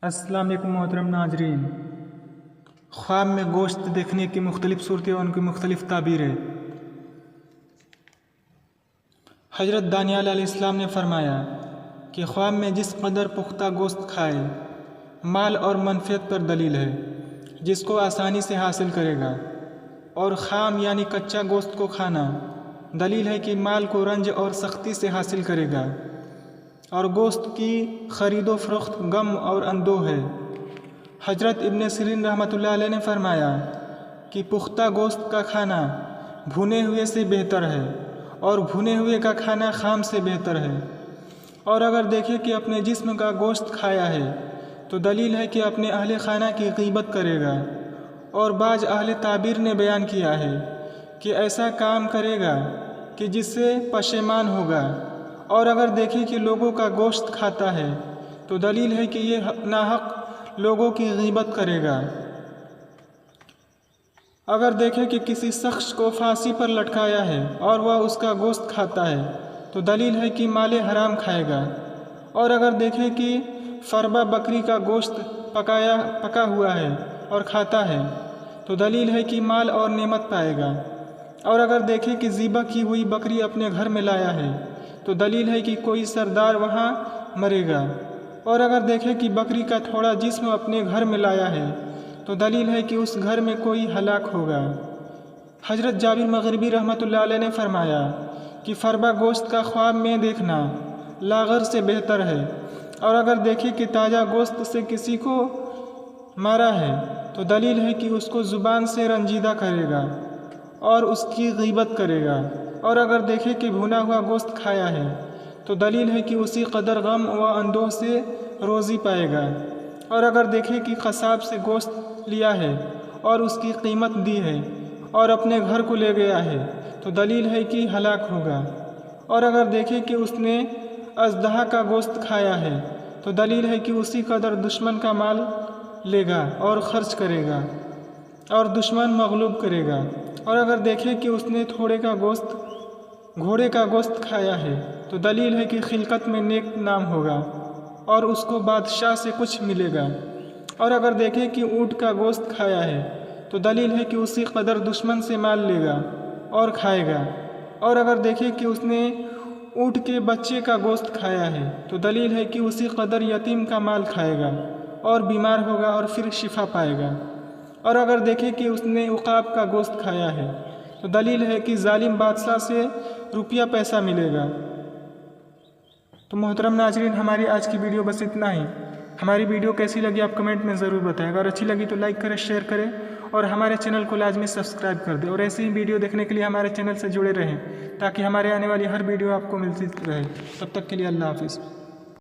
अस्सलाम वालेकुम मोहतरम नाजरीन। ख्वाब में गोश्त देखने की मुख्तलिफ़ सूरतें और उनकी मुख्तलिफ़ ताबीरें। हज़रत दानियाल अलैहिस्सलाम ने फरमाया कि ख्वाब में जिस कदर पुख्ता गोश्त खाए माल और मनफ़ियत पर दलील है, जिसको आसानी से हासिल करेगा, और ख़ाम यानी कच्चा गोश्त को खाना दलील है कि माल को रंज और सख्ती से हासिल करेगा, और गोश्त की ख़रीदो फ़रोख्त गम और अंदोह है। हज़रत इब्न सिरीन रहमतुल्लाह अलैह ने फरमाया कि पुख्ता गोश्त का खाना भुने हुए से बेहतर है और भुने हुए का खाना ख़ाम से बेहतर है। और अगर देखें कि अपने जिस्म का गोश्त खाया है तो दलील है कि अपने अहले खाना की ग़ीबत करेगा। और बाज़ अहले ताबीर ने बयान किया है कि ऐसा काम करेगा कि जिससे पशेमान होगा। और अगर देखें कि लोगों का गोश्त खाता है तो दलील है कि ये नाहक लोगों की ग़ीबत करेगा। अगर देखें कि किसी शख्स को फांसी पर लटकाया है और वह उसका गोश्त खाता है तो दलील है कि माले हराम खाएगा। और अगर देखें कि फरबा बकरी का गोश्त पका हुआ है और खाता है तो दलील है कि माल और नेमत पाएगा। और अगर देखें कि ज़िबा की हुई बकरी अपने घर में लाया है तो दलील है कि कोई सरदार वहाँ मरेगा। और अगर देखें कि बकरी का थोड़ा जिस्म अपने घर में लाया है तो दलील है कि उस घर में कोई हलाक होगा। हज़रत जाबिर मग़रिबी रहमतुल्लाह अलैह ने फरमाया कि फरबा गोश्त का ख्वाब में देखना लागर से बेहतर है। और अगर देखें कि ताज़ा गोश्त से किसी को मारा है तो दलील है कि उसको ज़ुबान से रंजीदा करेगा और उसकी ग़ीबत करेगा। और अगर देखें कि भुना हुआ गोश्त खाया है तो दलील है कि उसी कदर गम व अंदोह से रोज़ी पाएगा। और अगर देखें कि क़साब से गोश्त लिया है और उसकी कीमत दी है और अपने घर को ले गया है तो दलील है कि हलाक होगा। और अगर देखें कि उसने अज़दहा का गोश्त खाया है तो दलील है कि उसी कदर दुश्मन का माल लेगा और ख़र्च करेगा और दुश्मन मग़लूब करेगा। और अगर देखें कि उसने घोड़े का गोश्त खाया है तो दलील है कि खिलकत में नेक नाम होगा और उसको बादशाह से कुछ मिलेगा। और अगर देखें कि ऊँट का गोश्त खाया है तो दलील है कि उसी कदर दुश्मन से माल लेगा और खाएगा। और अगर देखें कि उसने ऊँट के बच्चे का गोश्त खाया है तो दलील है कि उसी कदर यतीम का माल खाएगा और बीमार होगा और फिर शिफा पाएगा। और अगर देखें कि उसने उक़ाब का गोश्त खाया है तो दलील है कि जालिम बादशाह से रुपया पैसा मिलेगा। तो मोहतरम नाज़रीन, हमारी आज की वीडियो बस इतना ही। हमारी वीडियो कैसी लगी आप कमेंट में ज़रूर बताएं। अगर अच्छी लगी तो लाइक करें, शेयर करें और हमारे चैनल को लाजमी सब्सक्राइब कर दें। और ऐसी ही वीडियो देखने के लिए हमारे चैनल से जुड़े रहें ताकि हमारे आने वाली हर वीडियो आपको मिलती रहे। तब तक के लिए अल्लाह हाफ़िज़।